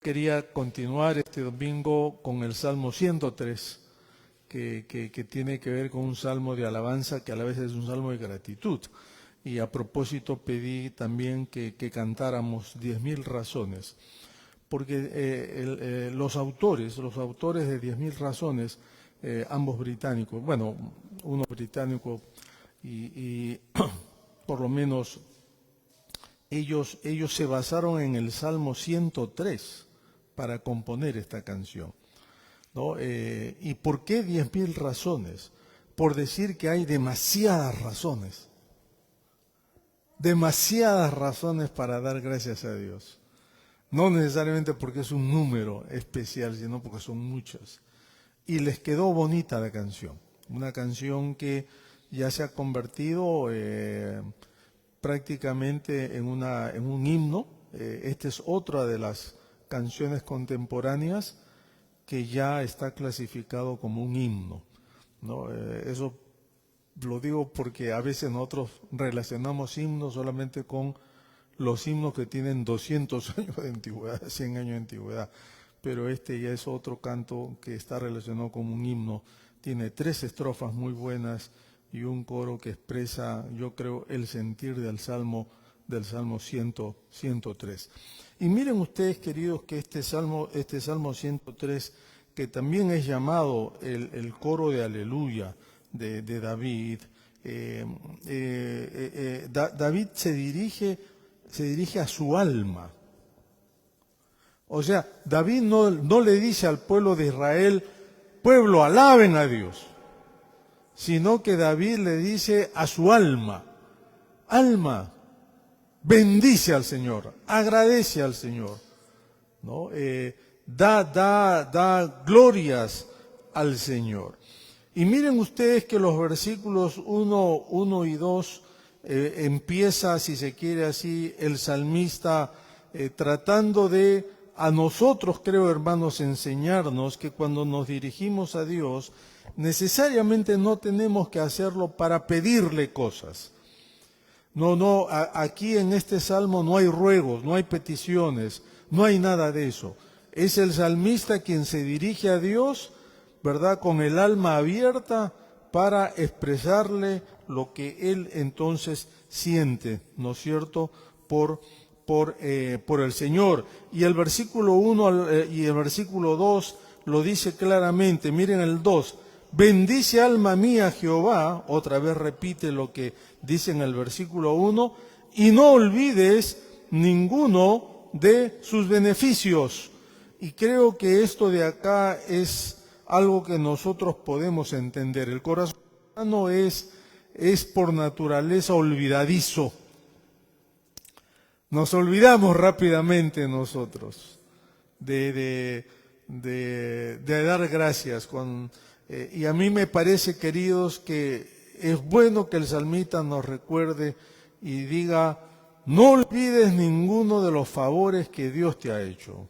quería continuar este domingo con el Salmo 103, que tiene que ver con un salmo de alabanza que a la vez es un salmo de gratitud. Y a propósito pedí también que cantáramos 10.000 razones, porque los autores de 10.000 razones, ambos británicos, bueno, uno británico y por lo menos ellos se basaron en el Salmo 103 para componer esta canción, ¿no? ¿Y por qué 10.000 razones? Por decir que hay demasiadas razones para dar gracias a Dios. No necesariamente porque es un número especial, sino porque son muchas. Y les quedó bonita la canción, una canción que ya se ha convertido prácticamente en un himno. Esta es otra de las canciones contemporáneas que ya está clasificado como un himno, ¿no? Eso lo digo porque a veces nosotros relacionamos himnos solamente con los himnos que tienen 200 años de antigüedad, 100 años de antigüedad, pero este ya es otro canto que está relacionado con un himno. Tiene 3 estrofas muy buenas y un coro que expresa, yo creo, el sentir del Salmo 103. Y miren ustedes, queridos, que este Salmo 103, que también es llamado el coro de Aleluya de David, David se dirige a su alma. O sea, David no le dice al pueblo de Israel, pueblo, alaben a Dios, sino que David le dice a su alma, bendice al Señor, agradece al Señor, ¿no? Da glorias al Señor. Y miren ustedes que los versículos 1 y 2 empieza, si se quiere así, el salmista tratando de, a nosotros, creo, hermanos, enseñarnos que cuando nos dirigimos a Dios, necesariamente no tenemos que hacerlo para pedirle cosas. No, aquí en este salmo no hay ruegos, no hay peticiones, no hay nada de eso. Es el salmista quien se dirige a Dios, ¿verdad?, con el alma abierta para expresarle lo que él entonces siente, ¿no es cierto?, por el Señor. Y el versículo 1 y el versículo 2 lo dice claramente. Miren el 2. Bendice alma mía Jehová, otra vez repite lo que dice en el versículo 1, y no olvides ninguno de sus beneficios. Y creo que esto de acá es algo que nosotros podemos entender. El corazón humano es por naturaleza olvidadizo. Nos olvidamos rápidamente nosotros de dar gracias. Y a mí me parece, queridos, que es bueno que el salmista nos recuerde y diga, no olvides ninguno de los favores que Dios te ha hecho.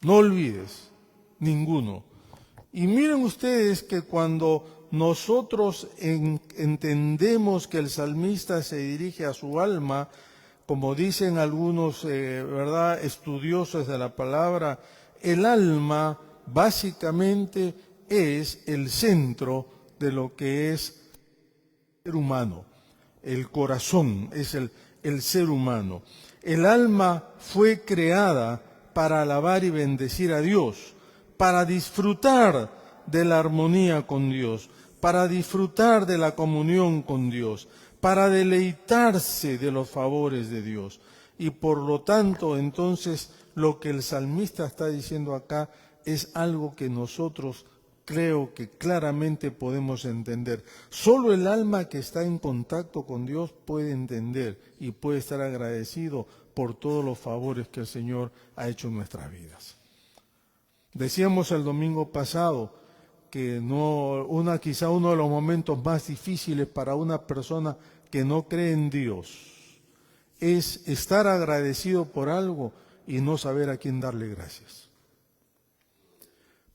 No olvides ninguno. Y miren ustedes que cuando nosotros entendemos que el salmista se dirige a su alma, como dicen algunos ¿verdad?, estudiosos de la palabra, el alma básicamente es el centro de lo que es el ser humano. El corazón es el ser humano. El alma fue creada para alabar y bendecir a Dios, para disfrutar de la armonía con Dios, para disfrutar de la comunión con Dios, para deleitarse de los favores de Dios. Y por lo tanto, entonces, lo que el salmista está diciendo acá es algo que nosotros creo que claramente podemos entender. Solo el alma que está en contacto con Dios puede entender y puede estar agradecido por todos los favores que el Señor ha hecho en nuestras vidas. Decíamos el domingo pasado que quizá uno de los momentos más difíciles para una persona que no cree en Dios es estar agradecido por algo y no saber a quién darle gracias.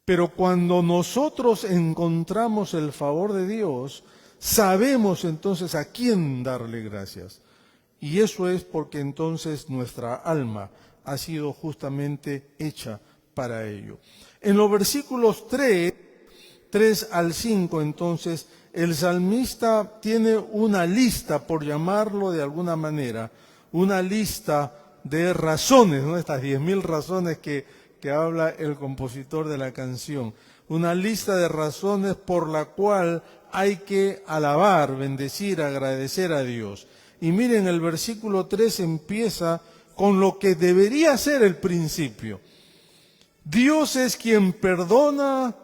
Pero cuando nosotros encontramos el favor de Dios, sabemos entonces a quién darle gracias. Y eso es porque entonces nuestra alma ha sido justamente hecha para ello. En los versículos 3 al 5, entonces, el salmista tiene una lista, por llamarlo de alguna manera, una lista de razones, ¿no? Estas 10.000 razones que habla el compositor de la canción. Una lista de razones por la cual hay que alabar, bendecir, agradecer a Dios. Y miren, el versículo 3 empieza con lo que debería ser el principio. Dios es quien perdona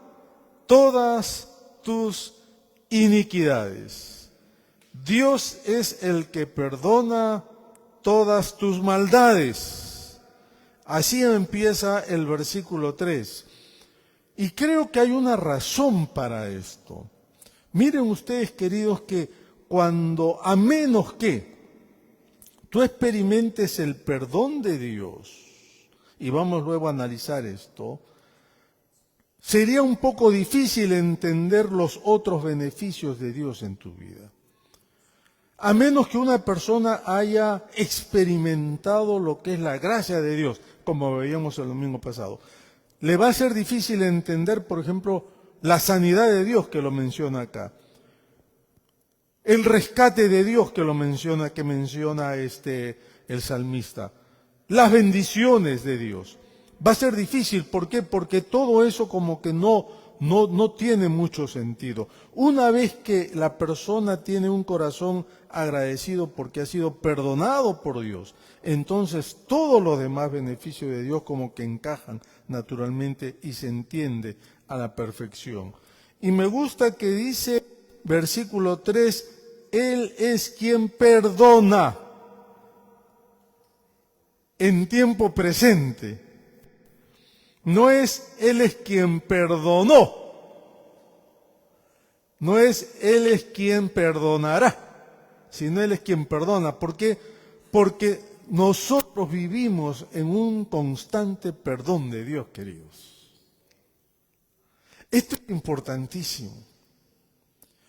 todas tus iniquidades. Dios es el que perdona todas tus maldades. Así empieza el versículo 3. Y creo que hay una razón para esto. Miren ustedes, queridos, que cuando, a menos que tú experimentes el perdón de Dios, y vamos luego a analizar esto, sería un poco difícil entender los otros beneficios de Dios en tu vida. A menos que una persona haya experimentado lo que es la gracia de Dios, como veíamos el domingo pasado. Le va a ser difícil entender, por ejemplo, la sanidad de Dios que lo menciona acá. El rescate de Dios que menciona el salmista. Las bendiciones de Dios. Va a ser difícil, ¿por qué? Porque todo eso como que no tiene mucho sentido. Una vez que la persona tiene un corazón agradecido porque ha sido perdonado por Dios, entonces todos los demás beneficios de Dios como que encajan naturalmente y se entiende a la perfección. Y me gusta que dice, versículo 3, Él es quien perdona en tiempo presente. No es Él es quien perdonó. No es Él es quien perdonará, sino Él es quien perdona. ¿Por qué? Porque nosotros vivimos en un constante perdón de Dios, queridos. Esto es importantísimo.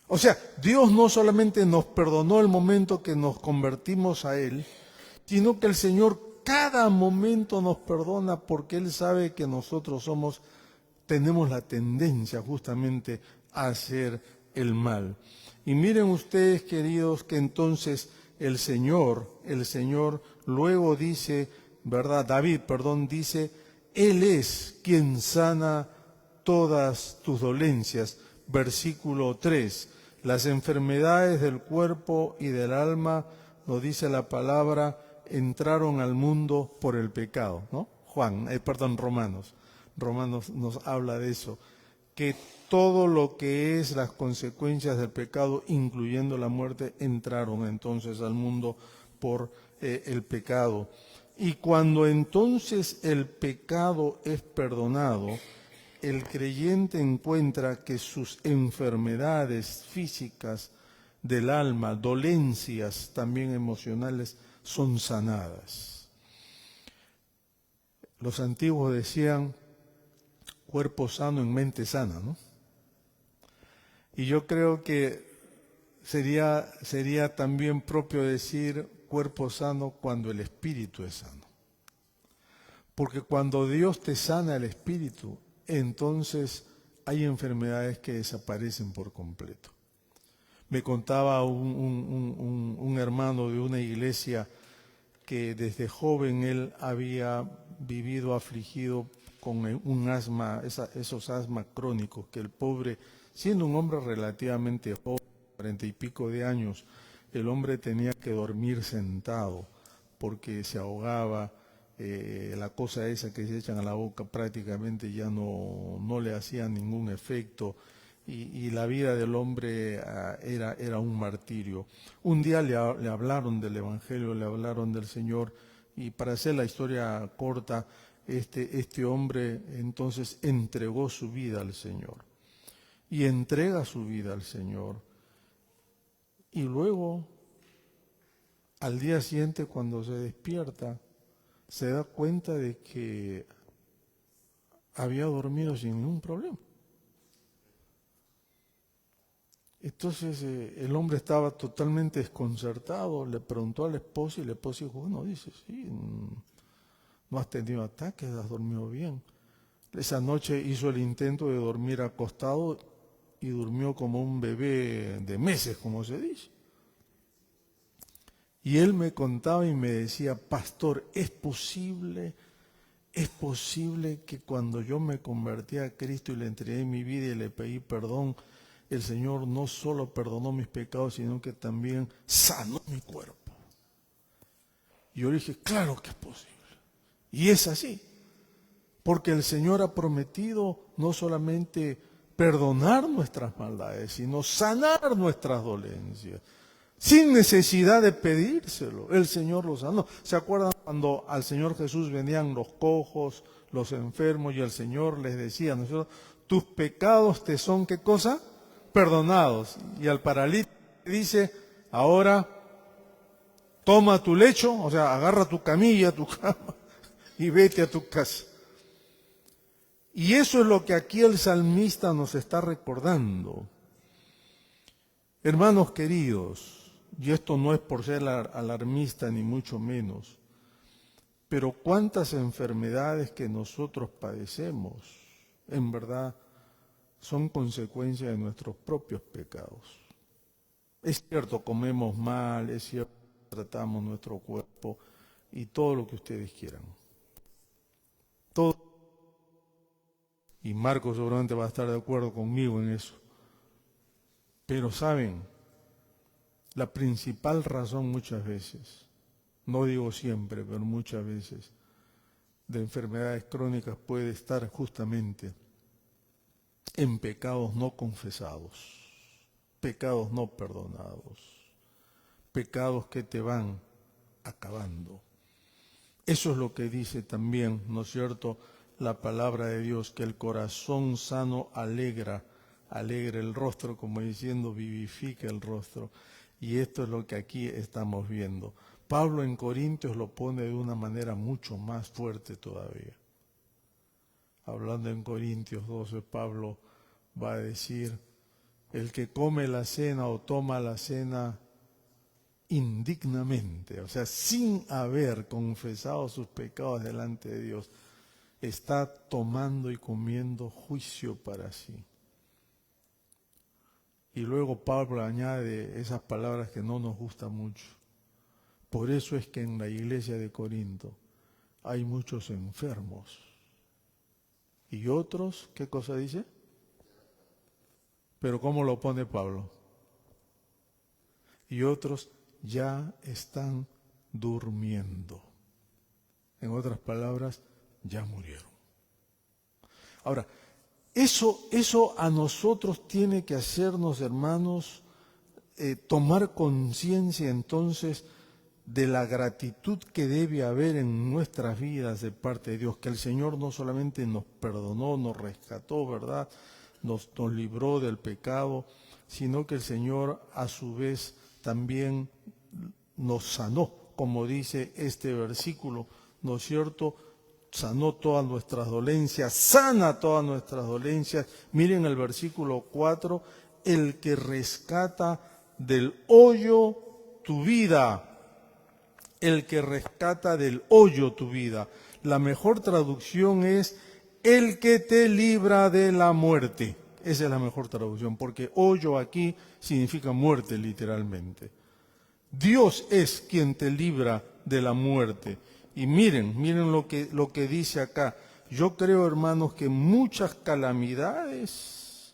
O sea, Dios no solamente nos perdonó el momento que nos convertimos a Él, sino que el Señor cada momento nos perdona porque Él sabe que nosotros tenemos la tendencia justamente a hacer el mal. Y miren ustedes, queridos, que entonces el Señor luego dice, ¿verdad? David, dice, Él es quien sana todas tus dolencias. Versículo 3, las enfermedades del cuerpo y del alma, nos dice la palabra, entraron al mundo por el pecado, ¿no? Romanos nos habla de eso, que todo lo que es las consecuencias del pecado, incluyendo la muerte, entraron entonces al mundo por el pecado. Y cuando entonces el pecado es perdonado, el creyente encuentra que sus enfermedades físicas del alma, dolencias también emocionales, son sanadas. Los antiguos decían cuerpo sano en mente sana, ¿no? Y yo creo que sería también propio decir cuerpo sano cuando el espíritu es sano. Porque cuando Dios te sana el espíritu, entonces hay enfermedades que desaparecen por completo. Me contaba un hermano de una iglesia que desde joven él había vivido afligido con un asma, esos asmas crónicos, que el pobre, siendo un hombre relativamente joven, 40 y pico de años, el hombre tenía que dormir sentado porque se ahogaba, la cosa esa que se echan a la boca prácticamente ya no le hacía ningún efecto. Y la vida del hombre era un martirio. Un día le hablaron del Evangelio, le hablaron del Señor, y para hacer la historia corta, este hombre entonces entregó su vida al Señor. Y entrega su vida al Señor. Y luego, al día siguiente, cuando se despierta, se da cuenta de que había dormido sin ningún problema. Entonces el hombre estaba totalmente desconcertado, le preguntó a la esposa y la esposa dijo, bueno, dice, sí, ¿No has tenido ataques? ¿Has dormido bien? Esa noche hizo el intento de dormir acostado y durmió como un bebé de meses, como se dice. Y él me contaba y me decía, pastor, ¿es posible que cuando yo me convertí a Cristo y le entregué mi vida y le pedí perdón, el Señor no solo perdonó mis pecados, sino que también sanó mi cuerpo? Y yo le dije, claro que es posible. Y es así, porque el Señor ha prometido no solamente perdonar nuestras maldades, sino sanar nuestras dolencias. Sin necesidad de pedírselo, el Señor los sanó. ¿Se acuerdan cuando al Señor Jesús venían los cojos, los enfermos, y el Señor les decía, ¿no? Tus pecados te son, ¿qué cosa? Perdonados. Y al paralítico dice, ahora toma tu lecho, o sea, agarra tu camilla, tu cama, y vete a tu casa. Y eso es lo que aquí el salmista nos está recordando. Hermanos queridos, y esto no es por ser alarmista ni mucho menos, pero cuántas enfermedades que nosotros padecemos, en verdad, son consecuencia de nuestros propios pecados. Es cierto, comemos mal, es cierto, tratamos nuestro cuerpo y todo lo que ustedes quieran. Todo. Y Marcos seguramente va a estar de acuerdo conmigo en eso. Pero saben, la principal razón muchas veces, no digo siempre, pero muchas veces, de enfermedades crónicas puede estar justamente en pecados no confesados, pecados no perdonados, pecados que te van acabando. Eso es lo que dice también, ¿no es cierto?, la palabra de Dios, que el corazón sano alegra el rostro, como diciendo, vivifica el rostro. Y esto es lo que aquí estamos viendo. Pablo en Corintios lo pone de una manera mucho más fuerte todavía. Hablando en Corintios 12, Pablo va a decir, el que come la cena o toma la cena indignamente, o sea, sin haber confesado sus pecados delante de Dios, está tomando y comiendo juicio para sí. Y luego Pablo añade esas palabras que no nos gustan mucho. Por eso es que en la iglesia de Corinto hay muchos enfermos. Y otros, ¿qué cosa dice? Pero ¿cómo lo pone Pablo? Y otros ya están durmiendo. En otras palabras, ya murieron. Ahora, eso a nosotros tiene que hacernos, hermanos, tomar conciencia entonces de la gratitud que debe haber en nuestras vidas de parte de Dios, que el Señor no solamente nos perdonó, nos rescató, ¿verdad?, nos libró del pecado, sino que el Señor a su vez también nos sanó, como dice este versículo, ¿no es cierto?, sanó todas nuestras dolencias, sana todas nuestras dolencias. Miren el versículo 4, el que rescata del hoyo tu vida, el que rescata del hoyo tu vida. La mejor traducción es el que te libra de la muerte. Esa es la mejor traducción, porque hoyo aquí significa muerte literalmente. Dios es quien te libra de la muerte. Y miren lo que dice acá. Yo creo, hermanos, que muchas calamidades,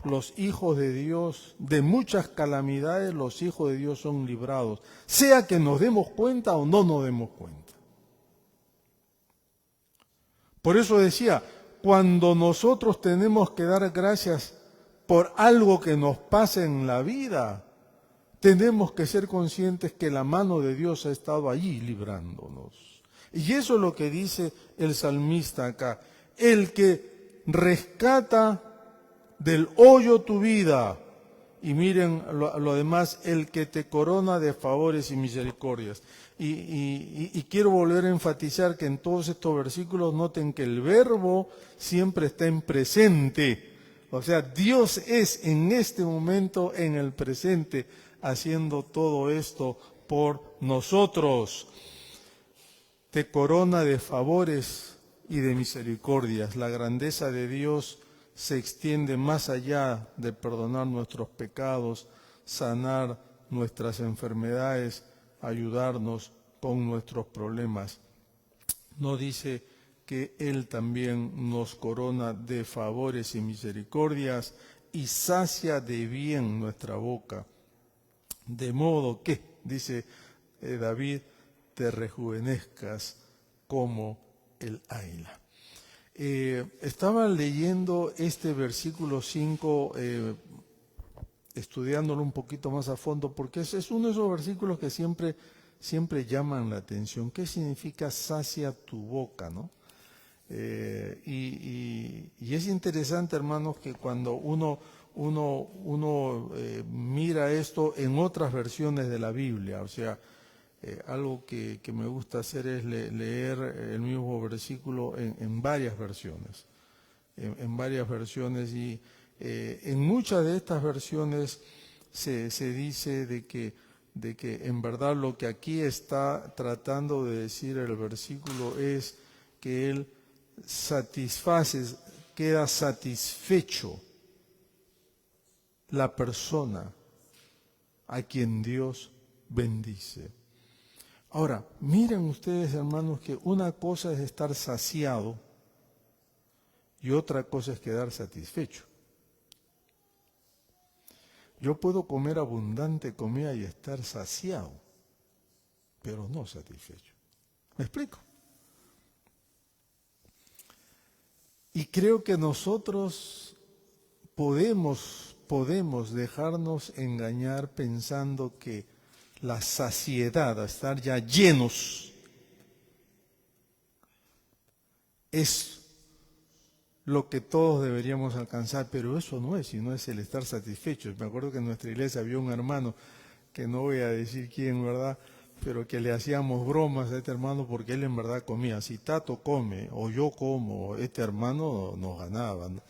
los hijos de Dios, de muchas calamidades los hijos de Dios son librados, sea que nos demos cuenta o no nos demos cuenta. Por eso decía, cuando nosotros tenemos que dar gracias por algo que nos pasa en la vida, tenemos que ser conscientes que la mano de Dios ha estado allí librándonos. Y eso es lo que dice el salmista acá. El que rescata del hoyo tu vida. Y miren lo demás, el que te corona de favores y misericordias. Y quiero volver a enfatizar que en todos estos versículos noten que el verbo siempre está en presente. O sea, Dios es en este momento en el presente haciendo todo esto por nosotros. Te corona de favores y de misericordias. La grandeza de Dios se extiende más allá de perdonar nuestros pecados, sanar nuestras enfermedades, ayudarnos con nuestros problemas. No dice que Él también nos corona de favores y misericordias y sacia de bien nuestra boca. De modo que, dice David, te rejuvenezcas como el águila. Estaba leyendo este versículo 5, estudiándolo un poquito más a fondo, porque es uno de esos versículos que siempre llaman la atención. ¿Qué significa sacia tu boca, no? Y es interesante, hermanos, que cuando uno mira esto en otras versiones de la Biblia, o sea, algo que me gusta hacer es leer el mismo versículo en varias versiones, en varias versiones, y en muchas de estas versiones se dice de que en verdad lo que aquí está tratando de decir el versículo es que Él satisface, queda satisfecho la persona a quien Dios bendice. Ahora, miren ustedes, hermanos, que una cosa es estar saciado y otra cosa es quedar satisfecho. Yo puedo comer abundante comida y estar saciado, pero no satisfecho. ¿Me explico? Y creo que nosotros podemos dejarnos engañar pensando que la saciedad, estar ya llenos, es lo que todos deberíamos alcanzar, pero eso no es, sino es el estar satisfechos. Me acuerdo que en nuestra iglesia había un hermano, que no voy a decir quién, ¿verdad?, pero que le hacíamos bromas a este hermano porque él en verdad comía. Si Tato come o yo como, este hermano nos ganaba, ¿no?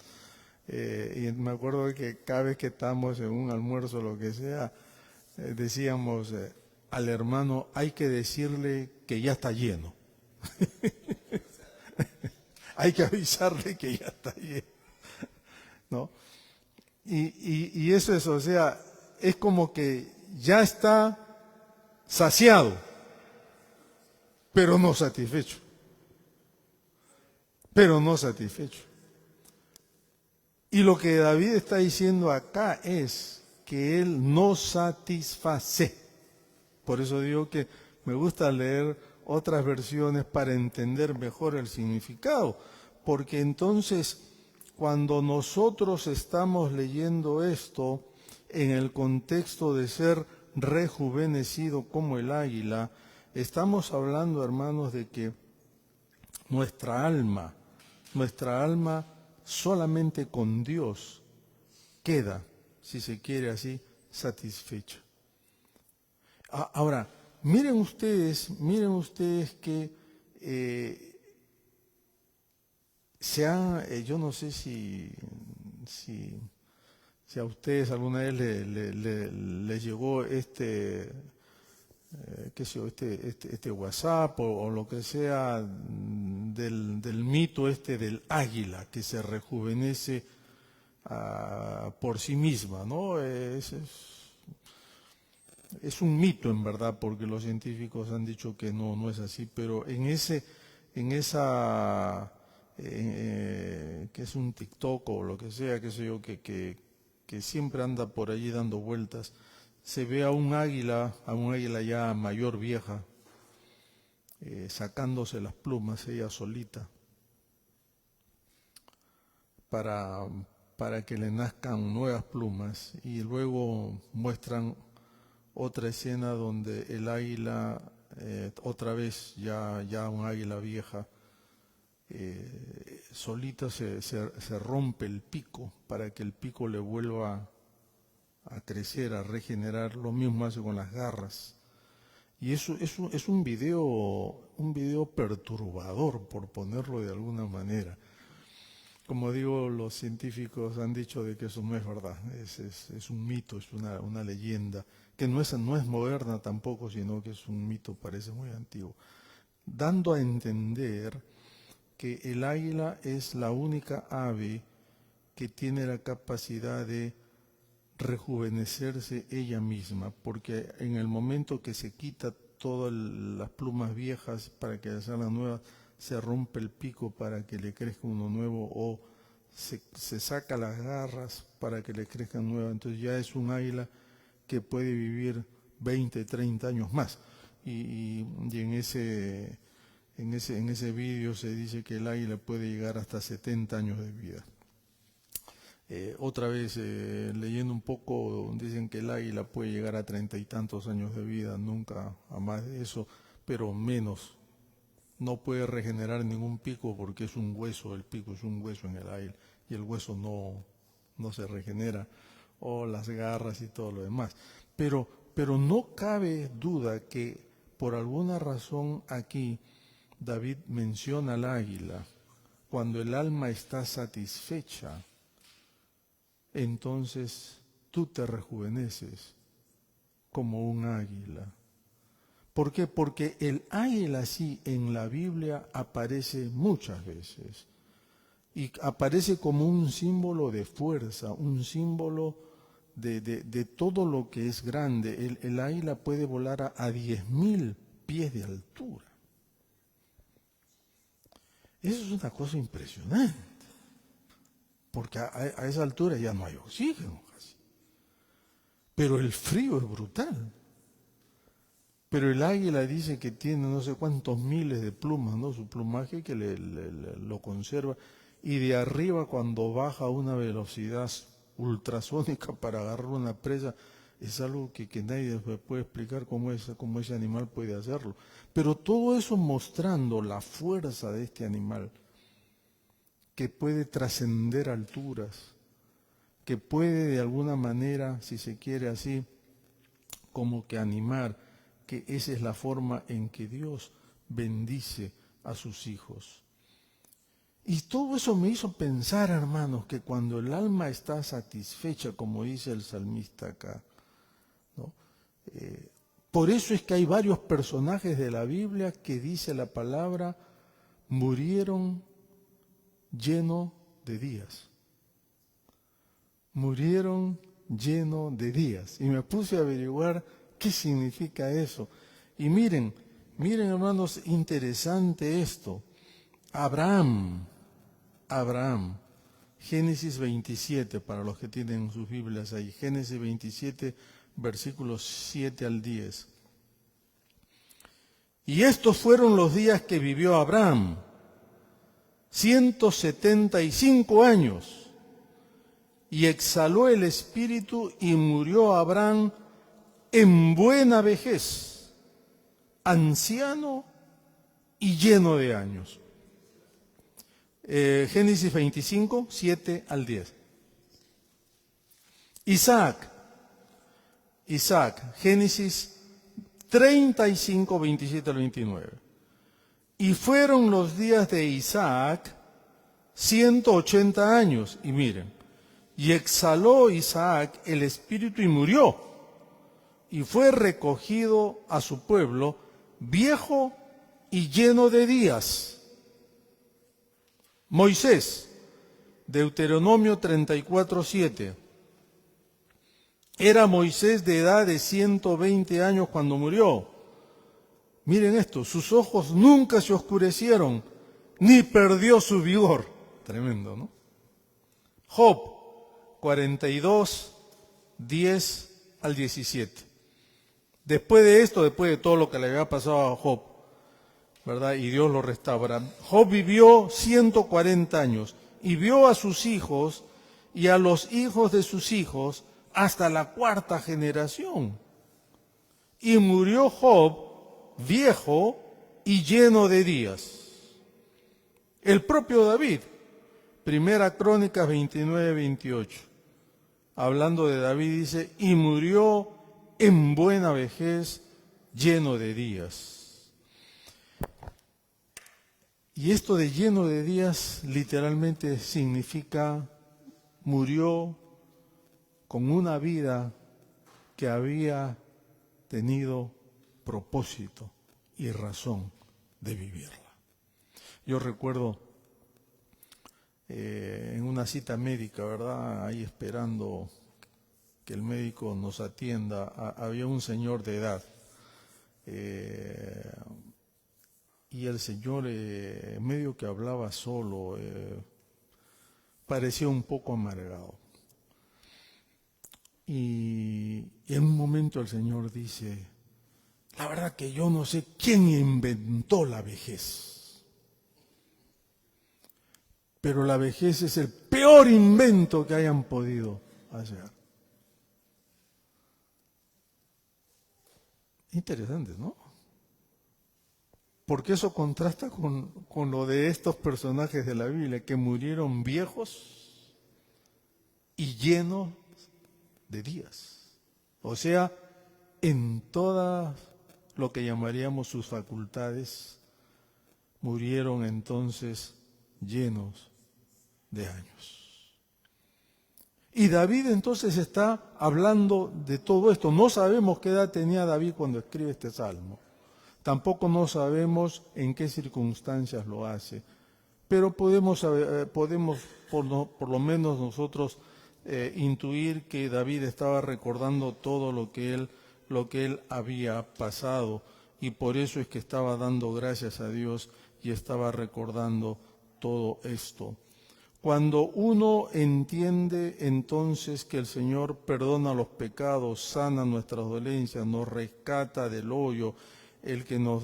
Y me acuerdo que cada vez que estábamos en un almuerzo o lo que sea, decíamos al hermano, hay que decirle que ya está lleno. Hay que avisarle que ya está lleno, ¿no? Y eso es, o sea, es como que ya está saciado, pero no satisfecho. Pero no satisfecho. Y lo que David está diciendo acá es que él no satisface. Por eso digo que me gusta leer otras versiones para entender mejor el significado, porque entonces cuando nosotros estamos leyendo esto en el contexto de ser rejuvenecido como el águila, estamos hablando, hermanos, de que nuestra alma solamente con Dios queda, si se quiere así, satisfecha. Ahora, miren ustedes que yo no sé si a ustedes alguna vez les llegó qué sé yo, este WhatsApp o lo que sea del mito del águila que se rejuvenece por sí misma, ¿no? Es un mito en verdad, porque los científicos han dicho que no es así, pero que es un TikTok o lo que sea, qué sé yo, que siempre anda por allí dando vueltas, se ve a un águila ya mayor, vieja, sacándose las plumas ella solita para que le nazcan nuevas plumas, y luego muestran otra escena donde el águila, otra vez ya un águila vieja, solita se rompe el pico para que el pico le vuelva a crecer, a regenerar. Lo mismo hace con las garras. Y eso es un video perturbador, por ponerlo de alguna manera. Como digo, los científicos han dicho de que eso no es verdad, es un mito, es una leyenda, que no es moderna tampoco, sino que es un mito, parece muy antiguo, dando a entender que el águila es la única ave que tiene la capacidad de rejuvenecerse ella misma, porque en el momento que se quita todas las plumas viejas para que salgan nuevas, se rompe el pico para que le crezca uno nuevo, o se saca las garras para que le crezcan nuevas. Entonces ya es un águila que puede vivir 20, 30 años más. Y en ese vídeo se dice que el águila puede llegar hasta 70 años de vida. Otra vez, leyendo un poco, dicen que el águila puede llegar a 30 y tantos años de vida, nunca a más de eso, pero menos. No puede regenerar ningún pico porque es un hueso, el pico es un hueso en el águila y el hueso no se regenera, o las garras y todo lo demás. Pero no cabe duda que por alguna razón aquí David menciona al águila. Cuando el alma está satisfecha, entonces tú te rejuveneces como un águila. ¿Por qué? Porque el águila sí en la Biblia aparece muchas veces y aparece como un símbolo de fuerza, un símbolo de todo lo que es grande. El águila puede volar a 10.000 pies de altura. Eso es una cosa impresionante, porque a esa altura ya no hay oxígeno casi. Pero el frío es brutal. Pero el águila dice que tiene no sé cuántos miles de plumas, ¿no? Su plumaje que lo conserva. Y de arriba, cuando baja a una velocidad ultrasónica para agarrar una presa, es algo que nadie puede explicar cómo ese animal puede hacerlo. Pero todo eso mostrando la fuerza de este animal, que puede trascender alturas, que puede de alguna manera, si se quiere así, como que animar, que esa es la forma en que Dios bendice a sus hijos. Y todo eso me hizo pensar, hermanos, que cuando el alma está satisfecha, como dice el salmista acá, ¿no? Por eso es que hay varios personajes de la Biblia que dice la palabra, murieron llenos de días. Murieron llenos de días. Y me puse a averiguar qué significa eso. Y miren hermanos, interesante esto. Abraham, Génesis 27, para los que tienen sus Biblias ahí, Génesis 27, versículos 7 al 10. Y estos fueron los días que vivió Abraham, 175 años, y exhaló el espíritu y murió Abraham en buena vejez, anciano y lleno de años. Génesis 25, 7 al 10. Isaac, Génesis 35, 27 al 29. Y fueron los días de Isaac 180 años, y miren, y exhaló Isaac el espíritu y murió, y fue recogido a su pueblo, viejo y lleno de días. Moisés, Deuteronomio 34, 7. Era Moisés de edad de 120 años cuando murió. Miren esto, sus ojos nunca se oscurecieron, ni perdió su vigor. Tremendo, ¿no? Job, 42, 10 al 17. Después de esto, después de todo lo que le había pasado a Job, ¿verdad? Y Dios lo restaura. Job vivió 140 años y vio a sus hijos y a los hijos de sus hijos hasta la 4ª generación. Y murió Job viejo y lleno de días. El propio David, Primera Crónicas 29, 28, hablando de David, dice, y murió en buena vejez, lleno de días. Y esto de lleno de días literalmente significa murió con una vida que había tenido propósito y razón de vivirla. Yo recuerdo en una cita médica, ¿verdad? Ahí esperando que el médico nos atienda, había un señor de edad. Y el señor medio que hablaba solo, parecía un poco amargado. Y en un momento el señor dice, la verdad que yo no sé quién inventó la vejez, pero la vejez es el peor invento que hayan podido hacer. Interesante, ¿no? Porque eso contrasta con lo de estos personajes de la Biblia, que murieron viejos y llenos de días. O sea, en todas lo que llamaríamos sus facultades, murieron entonces llenos de años. Y David entonces está hablando de todo esto. No sabemos qué edad tenía David cuando escribe este salmo. Tampoco no sabemos en qué circunstancias lo hace. Pero podemos por lo menos nosotros intuir que David estaba recordando todo lo que él había pasado, y por eso es que estaba dando gracias a Dios y estaba recordando todo esto. Cuando uno entiende entonces que el Señor perdona los pecados, sana nuestras dolencias, nos rescata del hoyo, el que nos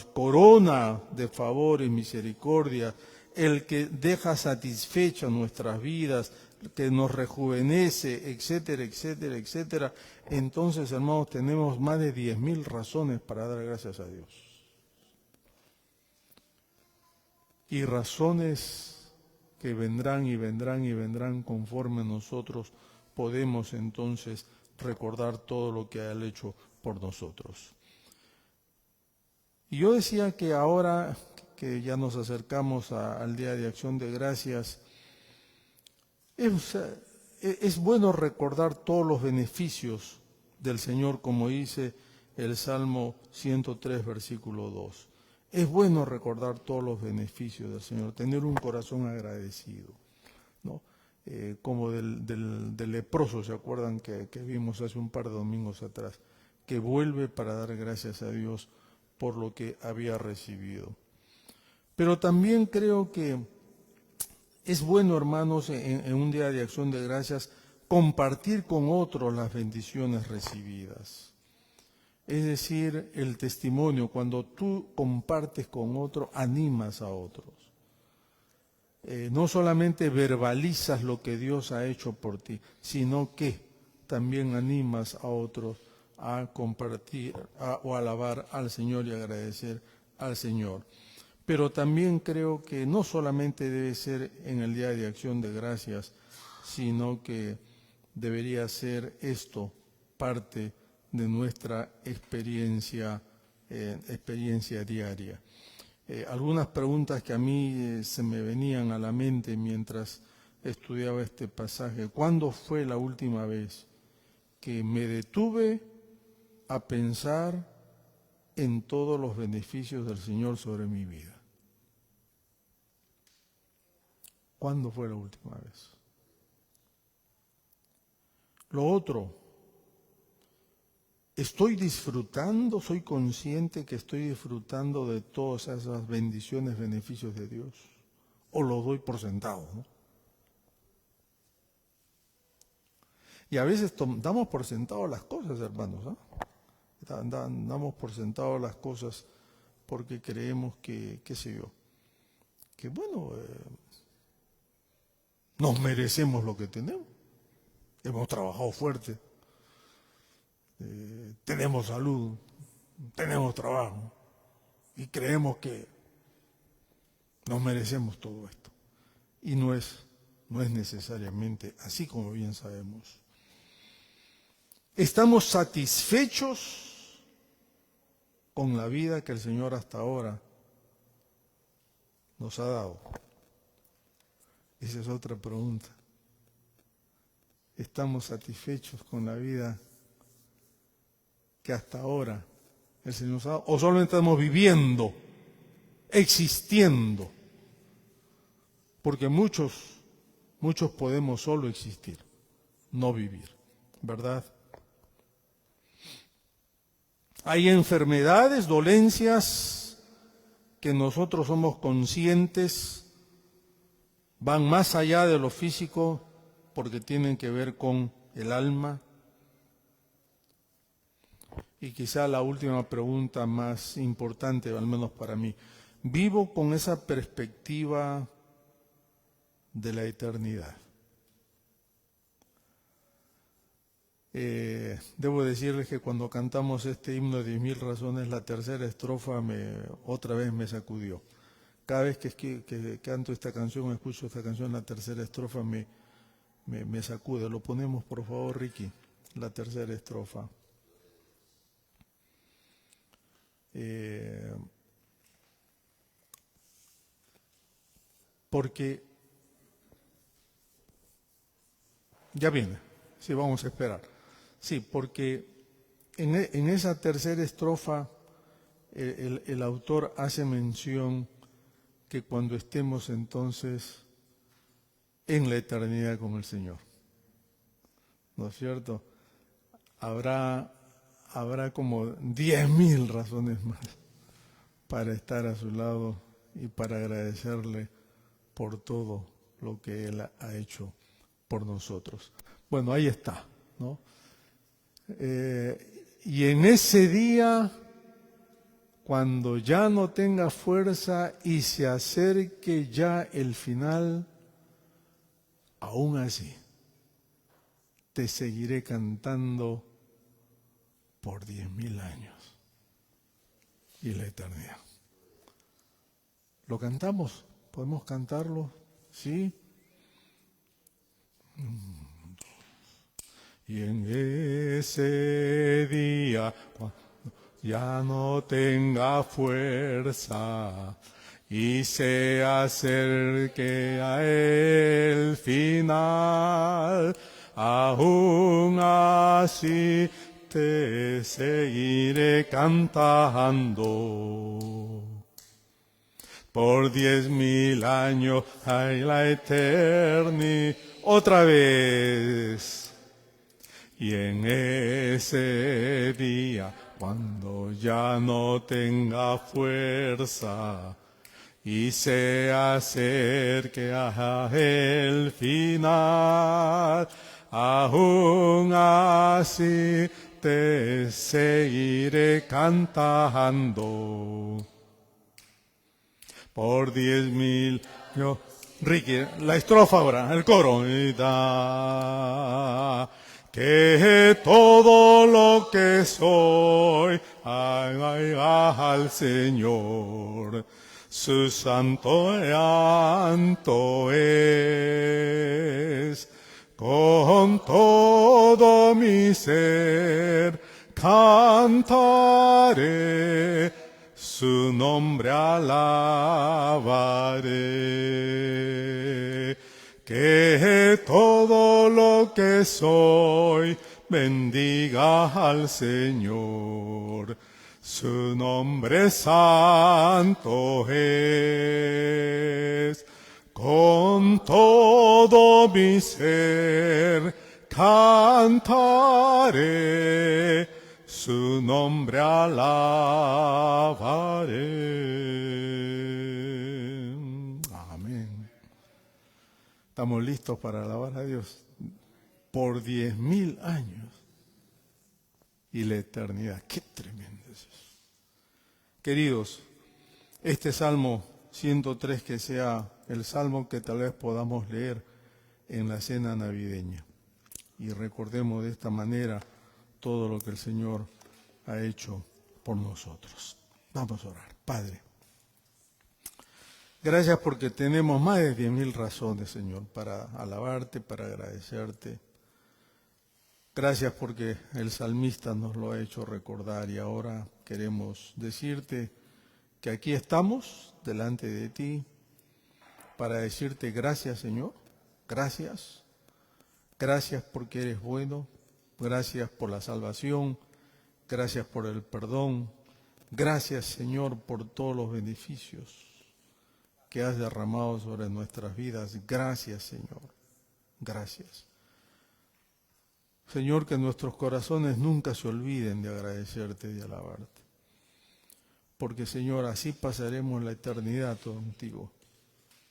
corona de favor y misericordia, el que deja satisfechas nuestras vidas, que nos rejuvenece, etcétera, etcétera, etcétera, entonces, hermanos, tenemos más de 10.000 razones para dar gracias a Dios. Y razones que vendrán y vendrán y vendrán conforme nosotros podemos entonces recordar todo lo que Él ha hecho por nosotros. Y yo decía que ahora que ya nos acercamos al Día de Acción de Gracias, es bueno recordar todos los beneficios del Señor, como dice el Salmo 103, versículo 2. Es bueno recordar todos los beneficios del Señor, tener un corazón agradecido, ¿no? Como del leproso, ¿se acuerdan que vimos hace un par de domingos atrás? Que vuelve para dar gracias a Dios por lo que había recibido. Pero también creo que es bueno, hermanos, en un día de acción de gracias, compartir con otros las bendiciones recibidas. Es decir, el testimonio, cuando tú compartes con otro, animas a otros. No solamente verbalizas lo que Dios ha hecho por ti, sino que también animas a otros a compartir o alabar al Señor y agradecer al Señor. Pero también creo que no solamente debe ser en el Día de Acción de Gracias, sino que debería ser esto parte de nuestra experiencia diaria. Algunas preguntas que a mí se me venían a la mente mientras estudiaba este pasaje. ¿Cuándo fue la última vez que me detuve a pensar en todos los beneficios del Señor sobre mi vida? ¿Cuándo fue la última vez? Lo otro, ¿estoy disfrutando, soy consciente que estoy disfrutando de todas esas bendiciones, beneficios de Dios? ¿O lo doy por sentado, no? Y a veces damos por sentado las cosas, hermanos, ¿no? Damos por sentado las cosas porque creemos que, qué sé yo, que bueno, nos merecemos lo que tenemos. Hemos trabajado fuerte, tenemos salud, tenemos trabajo y creemos que nos merecemos todo esto. Y no es necesariamente así, como bien sabemos. ¿Estamos satisfechos con la vida que el Señor hasta ahora nos ha dado? Esa es otra pregunta. ¿Estamos satisfechos con la vida que hasta ahora el Señor nos ha dado? ¿O solo estamos viviendo, existiendo? Porque muchos podemos solo existir, no vivir, ¿verdad? Hay enfermedades, dolencias que nosotros somos conscientes, van más allá de lo físico porque tienen que ver con el alma. Y quizá la última pregunta más importante, al menos para mí, ¿vivo con esa perspectiva de la eternidad? Debo decirles que cuando cantamos este himno de 10.000 razones, la tercera estrofa otra vez me sacudió. Cada vez que canto esta canción, escucho esta canción, la tercera estrofa me sacude. Lo ponemos, por favor, Ricky, la tercera estrofa. Porque ya viene, sí, vamos a esperar. Sí, porque en esa tercera estrofa el autor hace mención que cuando estemos entonces en la eternidad con el Señor, ¿no es cierto? Habrá como 10.000 razones más para estar a su lado y para agradecerle por todo lo que Él ha hecho por nosotros. Bueno, ahí está, ¿no? Y en ese día, cuando ya no tenga fuerza y se acerque ya el final, aún así, te seguiré cantando por 10.000 años y la eternidad. ¿Lo cantamos? ¿Podemos cantarlo? ¿Sí? Y en ese día, cuando ya no tenga fuerza y se acerque a el final, aún así te seguiré cantando. Por 10.000 años hay la eternidad. Otra vez. Y en ese día, cuando ya no tenga fuerza y se acerque a el final, aún así te seguiré cantando. Por 10.000 años. Ricky, la estrofa ahora, el coro. Que todo lo que soy haga al Señor, su santo llanto es. Con todo mi ser cantaré, su nombre alabaré. Que todo lo que soy bendiga al Señor, su nombre santo es. Con todo mi ser cantaré, su nombre alabaré. Amén. Estamos listos para alabar a Dios por 10.000 años y la eternidad. Qué tremendo es eso. Queridos, este Salmo 103 que sea el salmo que tal vez podamos leer en la cena navideña. Y recordemos de esta manera todo lo que el Señor ha hecho por nosotros. Vamos a orar. Padre, gracias porque tenemos más de 10.000 razones, Señor, para alabarte, para agradecerte. Gracias porque el salmista nos lo ha hecho recordar y ahora queremos decirte que aquí estamos delante de ti para decirte gracias, Señor, gracias. Gracias porque eres bueno, gracias por la salvación, gracias por el perdón, gracias, Señor, por todos los beneficios que has derramado sobre nuestras vidas. Gracias, Señor, gracias. Señor, que nuestros corazones nunca se olviden de agradecerte y de alabarte. Porque, Señor, así pasaremos la eternidad contigo,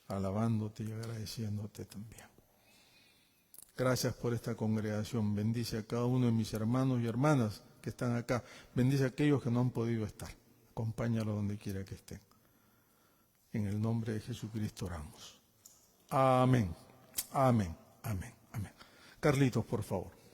alabándote y agradeciéndote también. Gracias por esta congregación. Bendice a cada uno de mis hermanos y hermanas que están acá. Bendice a aquellos que no han podido estar. Acompáñalos donde quiera que estén. En el nombre de Jesucristo oramos. Amén, amén, amén, amén. Carlitos, por favor.